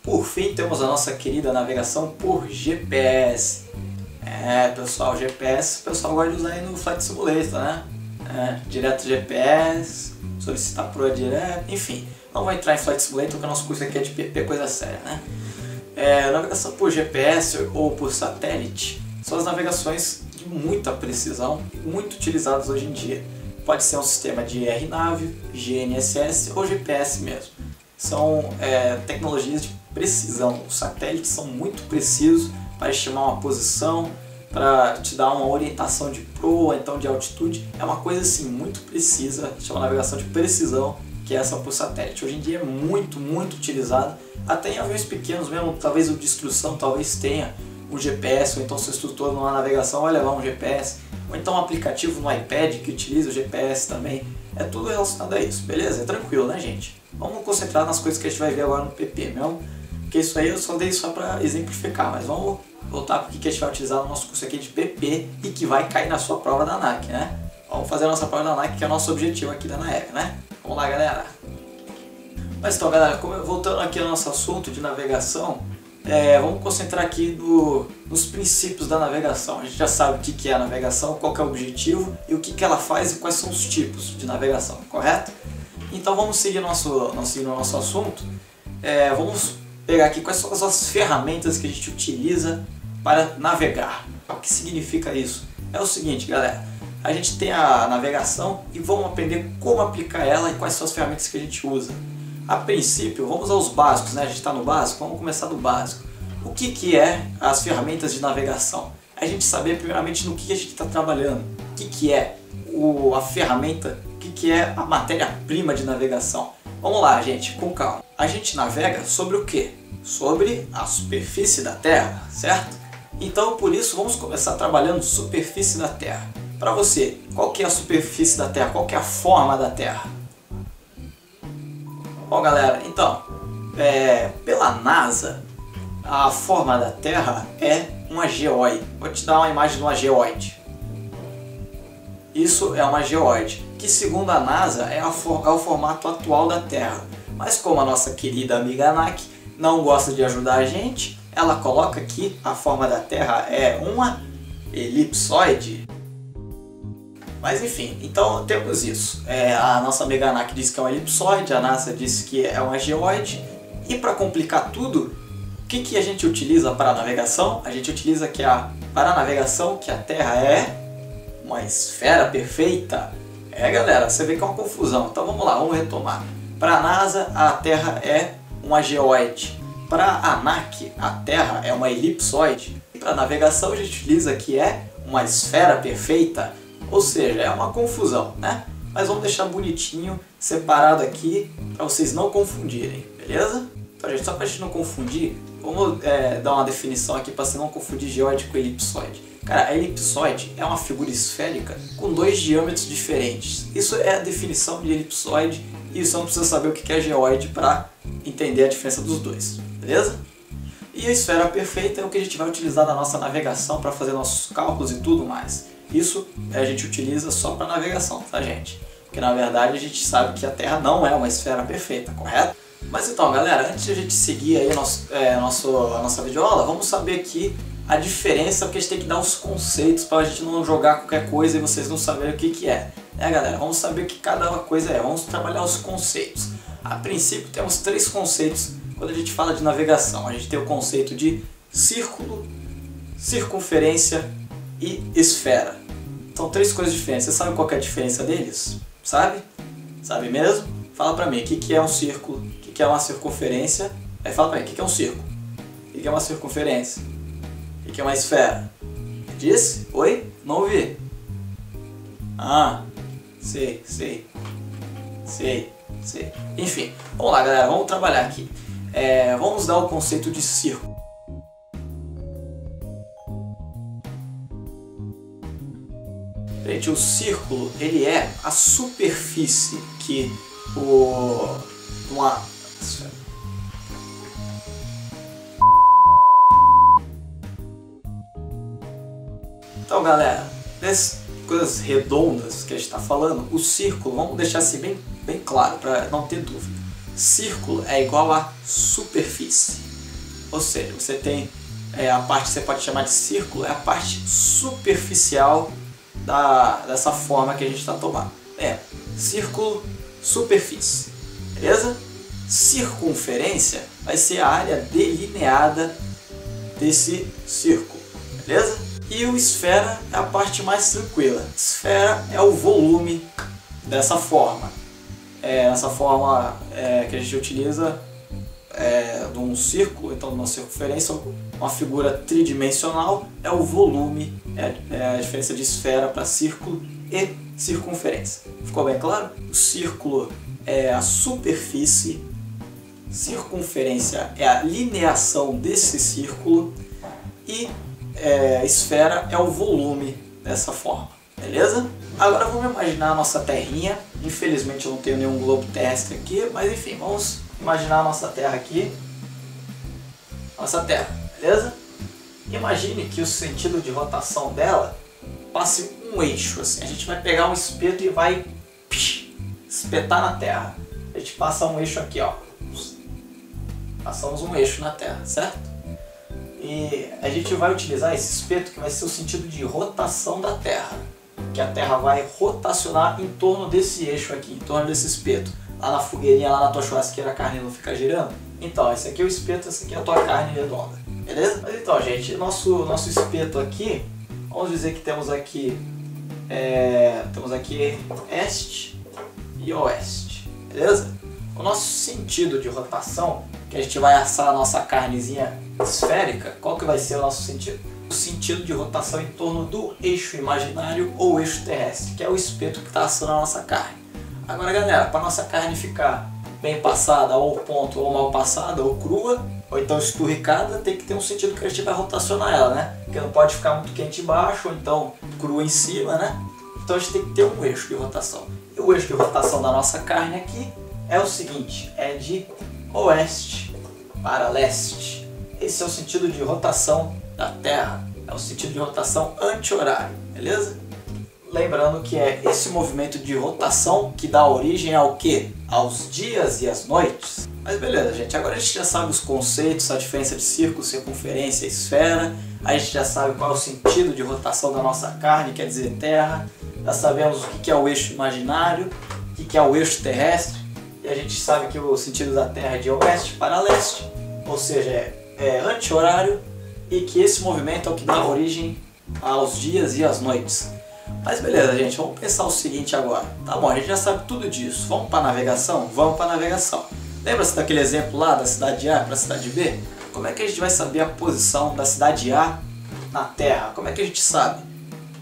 por fim temos a nossa querida navegação por GPS. Pessoal, GPS o pessoal gosta de usar aí no Flight Simulator, né? Direto GPS, solicitar proa direto, enfim. Não vou entrar em Flight Simulator porque o nosso curso aqui é de PP, coisa séria, né? Navegação por GPS ou por satélite são as navegações de muita precisão e muito utilizadas hoje em dia. Pode ser um sistema de RNAV, GNSS ou GPS mesmo. São tecnologias de precisão. Os satélites são muito precisos para estimar uma posição, para te dar uma orientação de proa, então de altitude. É uma coisa assim muito precisa, chama navegação de precisão, que é essa por satélite. Hoje em dia é muito utilizada, até em aviões pequenos mesmo, talvez o de instrução, talvez tenha um GPS, ou então seu instrutor numa navegação vai levar um GPS, ou então um aplicativo no iPad que utiliza o GPS também. É tudo relacionado a isso, beleza? É tranquilo, né, gente? Vamos concentrar nas coisas que a gente vai ver agora no PP mesmo, porque isso aí eu só dei só para exemplificar, mas vamos voltar para o que a gente vai utilizar no nosso curso aqui de PP e que vai cair na sua prova da ANAC, né? Vamos fazer a nossa prova da ANAC, que é o nosso objetivo aqui da ANAEV, né? Vamos lá, galera! Mas então, galera, voltando aqui ao nosso assunto de navegação, vamos concentrar aqui nos princípios da navegação. A gente já sabe o que é a navegação, qual que é o objetivo e o que ela faz e quais são os tipos de navegação, correto? Então vamos seguir nosso assunto. Vamos pegar aqui quais são as ferramentas que a gente utiliza para navegar. O que significa isso? É o seguinte, galera, a gente tem a navegação e vamos aprender como aplicar ela e quais são as ferramentas que a gente usa. A princípio, vamos aos básicos, né? A gente está no básico, vamos começar do básico. O que é as ferramentas de navegação? A gente saber primeiramente no que a gente está trabalhando, o que é a ferramenta, o que é a matéria-prima de navegação. Vamos lá, gente, com calma. A gente navega sobre o quê? Sobre a superfície da Terra, certo? Então, por isso, vamos começar trabalhando superfície da Terra. Para você, qual que é a superfície da Terra? Qual que é a forma da Terra? Bom, galera, então, pela NASA, a forma da Terra é uma geóide. Vou te dar uma imagem de uma geóide. Isso é uma geóide, que segundo a NASA é o formato atual da Terra. Mas como a nossa querida amiga ANAC não gosta de ajudar a gente, ela coloca que a forma da Terra é uma elipsoide. Mas enfim, então temos isso. A nossa amiga ANAC disse que é uma elipsoide, a NASA disse que é uma geóide. E para complicar tudo, o que a gente utiliza para a navegação? A gente utiliza para a navegação que a Terra é uma esfera perfeita. Galera, você vê que é uma confusão. Então vamos lá, vamos retomar. Para a NASA, a Terra é uma geóide. Para a ANAC, a Terra é uma elipsoide. E para a navegação a gente utiliza que é uma esfera perfeita. Ou seja, é uma confusão, né? Mas vamos deixar bonitinho, separado aqui, para vocês não confundirem, beleza? Então, gente, só para a gente não confundir, vamos dar uma definição aqui para você não confundir geóide com elipsoide. Cara, a elipsoide é uma figura esférica com dois diâmetros diferentes. Isso é a definição de elipsoide e você não precisa saber o que é geóide para entender a diferença dos dois, beleza? E a esfera perfeita é o que a gente vai utilizar na nossa navegação para fazer nossos cálculos e tudo mais. Isso a gente utiliza só para navegação, tá, gente? Porque na verdade a gente sabe que a Terra não é uma esfera perfeita, correto? Mas então, galera, antes de a gente seguir aí a nossa videoaula, vamos saber aqui a diferença, porque a gente tem que dar os conceitos para a gente não jogar qualquer coisa e vocês não saberem o que é. Galera? Vamos saber o que cada coisa é, vamos trabalhar os conceitos. A princípio temos três conceitos quando a gente fala de navegação. A gente tem o conceito de círculo, circunferência e esfera. São três coisas diferentes. Você sabe qual que é a diferença deles? Sabe? Sabe mesmo? Fala pra mim, o que é um círculo? O que é uma circunferência? Aí fala pra mim, o que é um círculo? O que é uma circunferência? O que é uma esfera? Disse? Oi? Não ouvi. Ah, sei. Enfim, vamos lá, galera, vamos trabalhar aqui. Vamos dar o conceito de círculo. Gente, o círculo, ele é a superfície que uma Então, galera, dessas coisas redondas que a gente está falando, o círculo, vamos deixar assim bem claro para não ter dúvida. Círculo é igual a superfície. Ou seja, você tem a parte que você pode chamar de círculo, é a parte superficial dessa forma que a gente está tomando. Círculo, superfície, beleza? Circunferência vai ser a área delineada desse círculo, beleza? E o esfera é a parte mais tranquila. Esfera é o volume dessa forma. Essa forma que a gente utiliza de um círculo, então de uma circunferência, uma figura tridimensional é o volume, é a diferença de esfera para círculo e circunferência. Ficou bem claro? O círculo é a superfície, circunferência é a lineação desse círculo e esfera é o volume dessa forma, beleza? Agora vamos imaginar a nossa terrinha. Infelizmente eu não tenho nenhum globo terrestre aqui, mas enfim, vamos imaginar a nossa terra aqui. Nossa terra, beleza? Imagine que o sentido de rotação dela passe um eixo, assim. A gente vai pegar um espeto e vai espetar na terra. A gente passa um eixo aqui, ó. Passamos um eixo na terra, certo? E a gente vai utilizar esse espeto que vai ser o sentido de rotação da terra. Que a terra vai rotacionar em torno desse eixo aqui, em torno desse espeto. Lá na fogueirinha, lá na tua churrasqueira, a carne não fica girando? Então, esse aqui é o espeto, essa aqui é a tua carne redonda, beleza? Mas então, gente, nosso espeto aqui, vamos dizer que temos aqui este e oeste, beleza? O nosso sentido de rotação, que a gente vai assar a nossa carnezinha esférica, qual que vai ser o nosso sentido? O sentido de rotação em torno do eixo imaginário ou eixo terrestre, que é o espeto que está assando a nossa carne. Agora, galera, para nossa carne ficar bem passada, ou ponto, ou mal passada, ou crua, ou então esturricada, tem que ter um sentido que a gente vai rotacionar ela, né? Porque não pode ficar muito quente embaixo, ou então crua em cima, né? Então a gente tem que ter um eixo de rotação. E o eixo de rotação da nossa carne aqui é o seguinte, é de oeste para leste. Esse é o sentido de rotação da Terra, é o sentido de rotação anti-horário, beleza? Lembrando que é esse movimento de rotação que dá origem ao quê? Aos dias e às noites. Mas beleza, gente, agora a gente já sabe os conceitos, a diferença de círculo, circunferência e esfera. A gente já sabe qual é o sentido de rotação da nossa carne, quer dizer terra. Já sabemos o que é o eixo imaginário, o que é o eixo terrestre. E a gente sabe que o sentido da terra é de oeste para leste, ou seja, é anti-horário, e que esse movimento é o que dá origem aos dias e às noites. Mas beleza, gente, vamos pensar o seguinte agora. Tá bom, a gente já sabe tudo disso. Vamos para a navegação? Vamos para a navegação. Lembra-se daquele exemplo lá da cidade A para a cidade B? Como é que a gente vai saber a posição da cidade A na Terra? Como é que a gente sabe?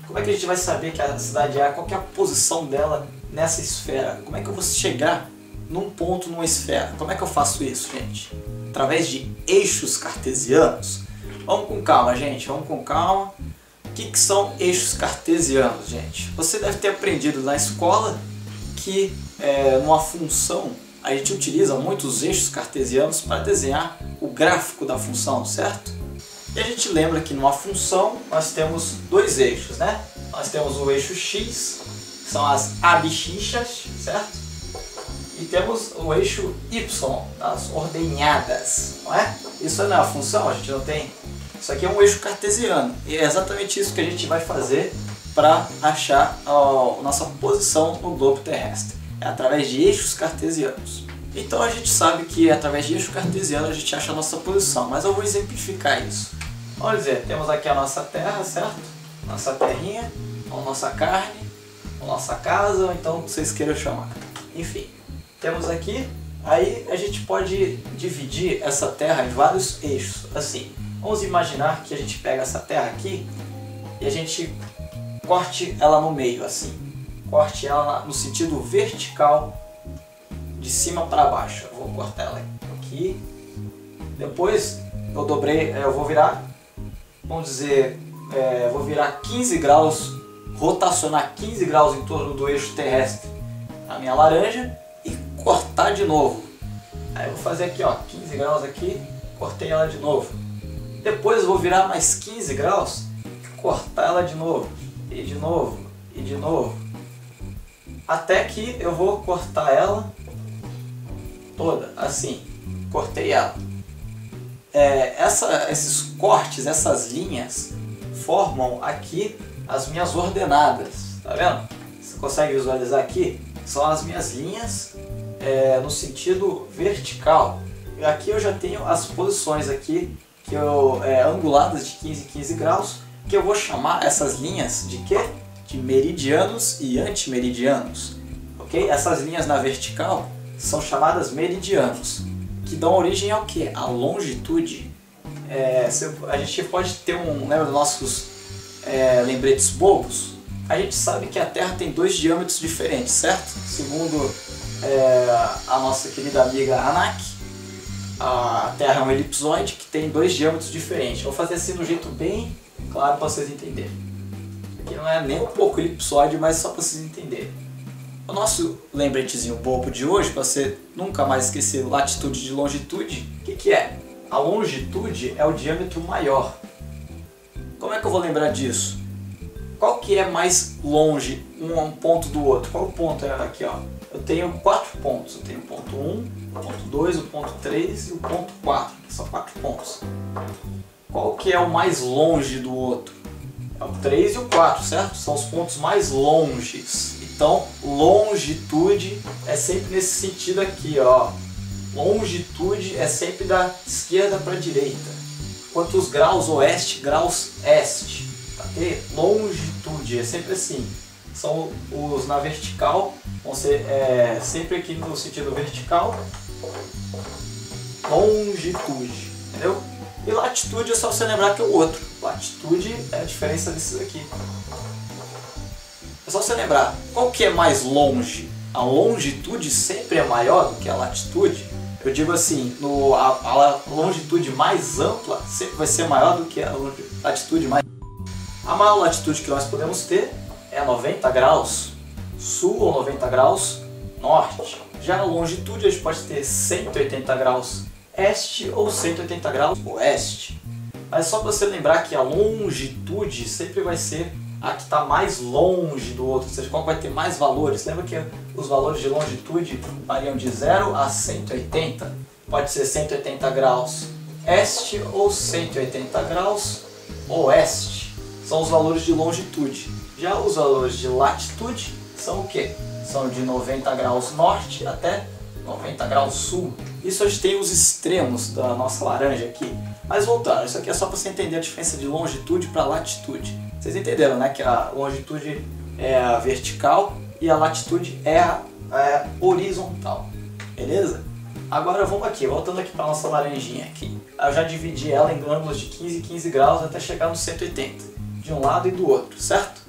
Como é que a gente vai saber que a cidade A, qual que é a posição dela nessa esfera? Como é que eu vou chegar num ponto numa esfera? Como é que eu faço isso, gente? Através de eixos cartesianos? Vamos com calma, gente, vamos com calma. O que são eixos cartesianos, gente? Você deve ter aprendido na escola que numa função a gente utiliza muitos eixos cartesianos para desenhar o gráfico da função, certo? E a gente lembra que numa função nós temos dois eixos, né? Nós temos o eixo x, que são as abscissas, certo? E temos o eixo y, as ordenhadas, não é? Isso não é a função, a gente não tem... Isso aqui é um eixo cartesiano e é exatamente isso que a gente vai fazer para achar a nossa posição no globo terrestre. É através de eixos cartesianos. Então a gente sabe que através de eixo cartesiano a gente acha a nossa posição, mas eu vou exemplificar isso. Vamos dizer, temos aqui a nossa terra, certo? Nossa terrinha, a nossa carne, a nossa casa, ou então vocês queiram chamar. Enfim, temos aqui, aí a gente pode dividir essa terra em vários eixos, assim. Vamos imaginar que a gente pega essa terra aqui e a gente corte ela no meio, assim. Corte ela no sentido vertical, de cima para baixo. Eu vou cortar ela aqui. Depois eu vou virar, vamos dizer, vou virar 15 graus, rotacionar 15 graus em torno do eixo terrestre a minha laranja e cortar de novo. Aí eu vou fazer aqui, ó, 15 graus aqui, cortei ela de novo. Depois eu vou virar mais 15 graus e cortar ela de novo, e de novo, e de novo. Até que eu vou cortar ela toda, assim. Cortei ela. esses cortes, essas linhas, formam aqui as minhas ordenadas, tá vendo? Você consegue visualizar aqui? São as minhas linhas no sentido vertical. E aqui eu já tenho as posições aqui, anguladas de 15 em 15 graus, que eu vou chamar essas linhas de quê? De meridianos e antimeridianos. Ok? Essas linhas na vertical são chamadas meridianos, que dão origem ao que? A longitude. A gente pode ter lembra dos nossos lembretes bobos? A gente sabe que a Terra tem dois diâmetros diferentes, certo? Segundo a nossa querida amiga Anak, a Terra é um elipsoide que tem dois diâmetros diferentes. Vou fazer assim do jeito bem claro para vocês entenderem. Aqui não é nem um pouco elipsoide, mas só para vocês entenderem. O nosso lembretezinho bobo de hoje, para você nunca mais esquecer latitude de longitude, o que é? A longitude é o diâmetro maior. Como é que eu vou lembrar disso? Qual que é mais longe um ponto do outro? Qual o ponto? Aqui, ó. Eu tenho 4 pontos. Eu tenho o ponto 1, o ponto 2, o ponto 3 e o ponto 4. São 4 pontos. Qual que é o mais longe do outro? É o 3 e o 4, certo? São os pontos mais longes. Então, longitude é sempre nesse sentido aqui, ó. Longitude é sempre da esquerda para a direita. Enquanto os graus oeste, graus este. Tá? Longitude é sempre assim. São os na vertical, vão ser sempre aqui no sentido vertical. Longitude, entendeu? E latitude é só você lembrar que é o outro. Latitude é a diferença desses aqui. É só você lembrar, qual que é mais longe? A longitude sempre é maior do que a latitude. Eu digo assim, a longitude mais ampla sempre vai ser maior do que a latitude mais... A maior latitude que nós podemos ter é 90 graus sul ou 90 graus norte. Já a longitude a gente pode ter 180 graus este ou 180 graus oeste. Mas só para você lembrar que a longitude sempre vai ser a que está mais longe do outro, ou seja, qual vai ter mais valores. Lembra que os valores de longitude variam de 0 a 180. Pode ser 180 graus este ou 180 graus oeste. São os valores de longitude. Já os valores de latitude são o quê? São de 90 graus norte até 90 graus sul. Isso a gente tem os extremos da nossa laranja aqui. Mas voltando, isso aqui é só para você entender a diferença de longitude para latitude. Vocês entenderam, né? Que a longitude é a vertical e a latitude é a horizontal. Beleza? Agora vamos aqui, voltando aqui para nossa laranjinha aqui. Eu já dividi ela em ângulos de 15 e 15 graus até chegar nos 180. De um lado e do outro, certo?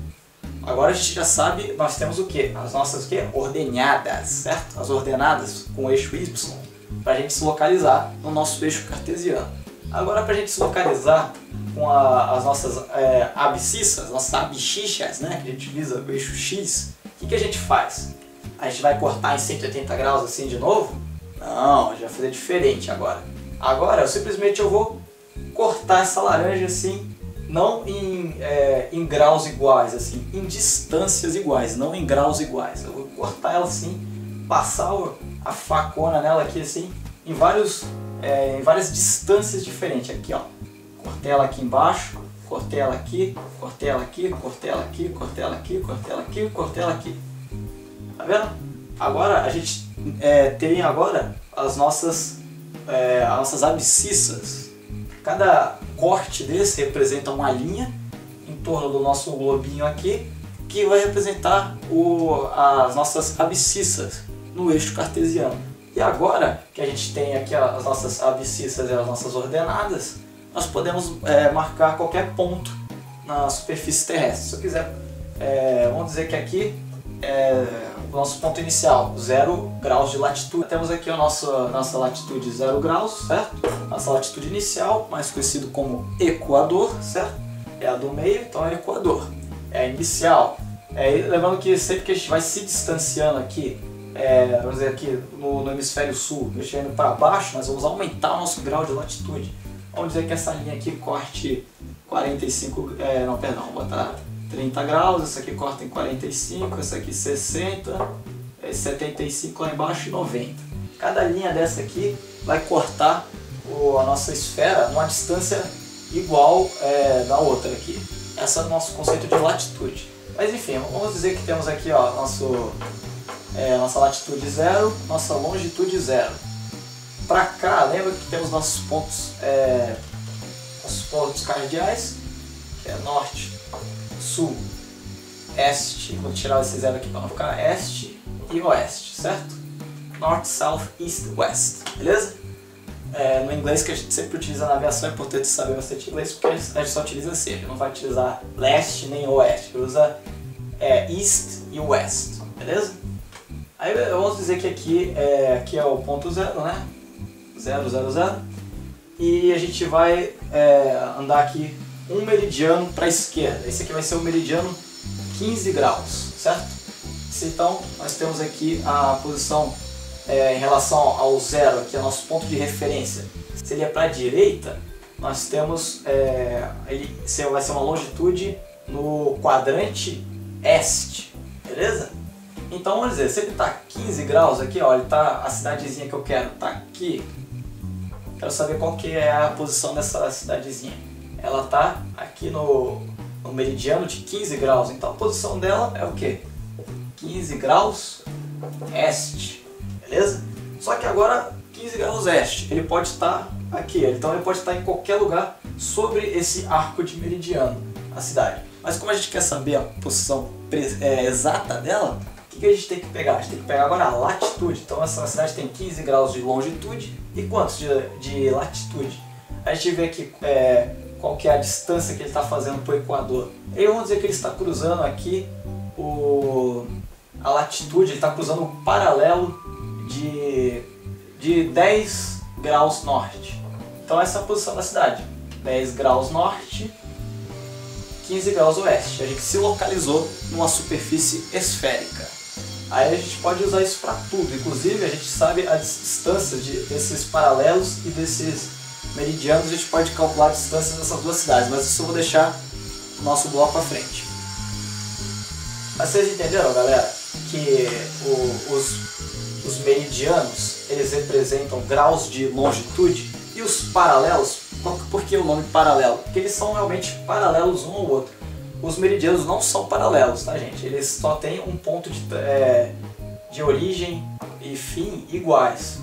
Agora a gente já sabe, nós temos o que? As nossas ordenadas, certo? As ordenadas com o eixo Y, para a gente se localizar no nosso eixo cartesiano. Agora, para a gente se localizar com as nossas abscissas, nossas abscissas, né? Que a gente utiliza o eixo X, o que a gente faz? A gente vai cortar em 180 graus assim de novo? Não, a gente vai fazer diferente agora. Agora, eu vou cortar essa laranja assim, não em graus iguais, assim, em distâncias iguais, não em graus iguais. Eu vou cortar ela assim, passar a facona nela aqui assim, em várias distâncias diferentes. Aqui, ó, cortei ela aqui embaixo, cortei ela aqui, cortei ela aqui, cortei ela aqui, cortei ela aqui, cortei ela aqui, cortei ela aqui. Tá vendo? Agora a gente tem agora as nossas abscissas. Cada corte desse representa uma linha em torno do nosso globinho aqui, que vai representar as nossas abscissas no eixo cartesiano. E agora que a gente tem aqui as nossas abscissas e as nossas ordenadas, nós podemos marcar qualquer ponto na superfície terrestre. Se eu quiser, vamos dizer que aqui é o nosso ponto inicial, 0 graus de latitude. Temos aqui a nossa latitude 0 graus, certo? Nossa latitude inicial, mais conhecido como equador, certo? É a do meio, então é equador. É a inicial. Lembrando que sempre que a gente vai se distanciando aqui, vamos dizer aqui no hemisfério sul, indo para baixo, nós vamos aumentar o nosso grau de latitude. Vamos dizer que essa linha aqui corte 45, vou botar 30 graus, essa aqui corta em 45, essa aqui 60, 75 lá embaixo e 90. Cada linha dessa aqui vai cortar a nossa esfera numa distância igual da outra aqui. Esse é o nosso conceito de latitude. Mas enfim, vamos dizer que temos aqui ó, nossa latitude 0, nossa longitude 0. Para cá, lembra que temos nossos pontos cardeais, que é norte, sul, este, vou tirar esse zero aqui para não ficar, este e oeste, certo? North, South, East, West, beleza? No inglês que a gente sempre utiliza na aviação, é importante saber bastante inglês, porque a gente só utiliza seja, não vai utilizar leste nem oeste, usa East e West, beleza? Aí vamos dizer que aqui é o ponto 0, né? 0, 0, 0. E a gente vai andar aqui um meridiano para a esquerda. Esse aqui vai ser o meridiano 15 graus, certo? Então nós temos aqui a posição em relação ao 0, aqui é o nosso ponto de referência. Se ele é para a direita, nós temos, ele vai ser uma longitude no quadrante este, beleza? Então vamos dizer, se ele está 15 graus aqui, ó, ele tá, a cidadezinha que eu quero está aqui. Quero saber qual que é a posição dessa cidadezinha. Ela está aqui no meridiano de 15 graus, então a posição dela é o que? 15 graus este, beleza? Só que agora 15 graus este, ele pode estar aqui, então ele pode estar em qualquer lugar sobre esse arco de meridiano, a cidade. Mas como a gente quer saber a posição exata dela, o que a gente tem que pegar? A gente tem que pegar agora a latitude. Então essa cidade tem 15 graus de longitude e quantos de latitude? A gente vê aqui qual que é a distância que ele está fazendo para o Equador. E vamos dizer que ele está cruzando aqui a latitude, ele está cruzando o paralelo de 10 graus norte. Então essa é a posição da cidade. 10 graus norte, 15 graus oeste. A gente se localizou numa superfície esférica. Aí a gente pode usar isso para tudo, inclusive a gente sabe a distância desses paralelos e desses meridianos, a gente pode calcular a distância dessas duas cidades, mas isso eu vou deixar no nosso bloco para frente. Mas vocês entenderam, galera, que os meridianos, eles representam graus de longitude e os paralelos, por que o nome paralelo? Porque eles são realmente paralelos um ao outro. Os meridianos não são paralelos, tá gente? Eles só têm um ponto de origem e fim iguais.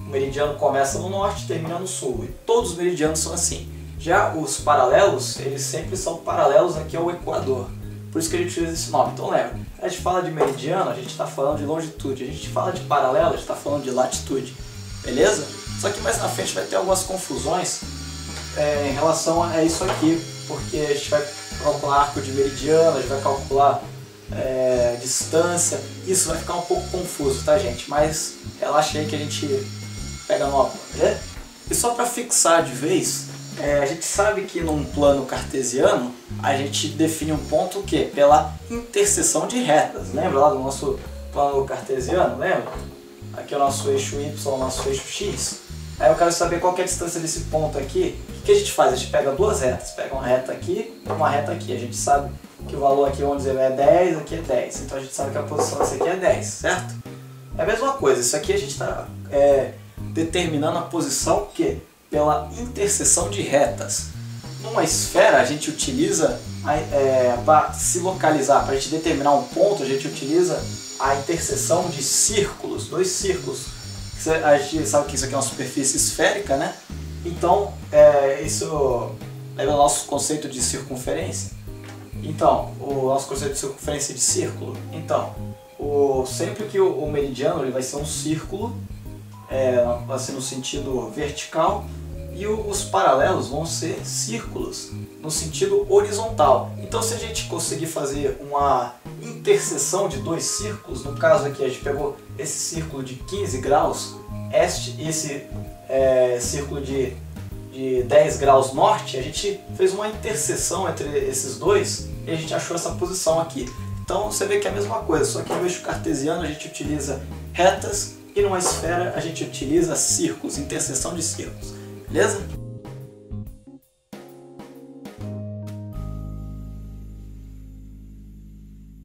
O meridiano começa no norte e termina no sul. E todos os meridianos são assim. Já os paralelos, eles sempre são paralelos aqui ao Equador. Por isso que a gente usa esse nome. Então lembra, a gente fala de meridiano, a gente está falando de longitude. A gente fala de paralelo, a gente está falando de latitude. Beleza? Só que mais na frente vai ter algumas confusões em relação a isso aqui. Porque a gente vai calcular arco de meridiano, a gente vai calcular distância, isso vai ficar um pouco confuso, tá gente? Mas relaxa aí que a gente pega no apoio, né? E só para fixar de vez, a gente sabe que num plano cartesiano a gente define um ponto o quê? Pela interseção de retas, lembra lá do nosso plano cartesiano, lembra? Aqui é o nosso eixo Y, o nosso eixo X. Aí eu quero saber qual que é a distância desse ponto aqui. O que a gente faz? A gente pega duas retas, pega uma reta aqui e uma reta aqui. A gente sabe que o valor aqui, vamos dizer, é 10, aqui é 10. Então a gente sabe que a posição desse aqui é 10, certo? É a mesma coisa, isso aqui a gente está determinando a posição que pela interseção de retas. Numa esfera a gente utiliza, para se localizar, para a gente determinar um ponto, a gente utiliza a interseção de círculos, dois círculos. A gente sabe que isso aqui é uma superfície esférica, né? Então, isso leva ao nosso conceito de circunferência. Então, o nosso conceito de circunferência de círculo. Então, sempre que o meridiano ele vai ser um círculo, vai ser no sentido vertical, e os paralelos vão ser círculos no sentido horizontal. Então, se a gente conseguir fazer uma interseção de dois círculos, no caso aqui a gente pegou esse círculo de 15 graus este e esse círculo de 10 graus norte, a gente fez uma interseção entre esses dois e a gente achou essa posição aqui. Então você vê que é a mesma coisa, só que no eixo cartesiano a gente utiliza retas e numa esfera a gente utiliza círculos, interseção de círculos, beleza?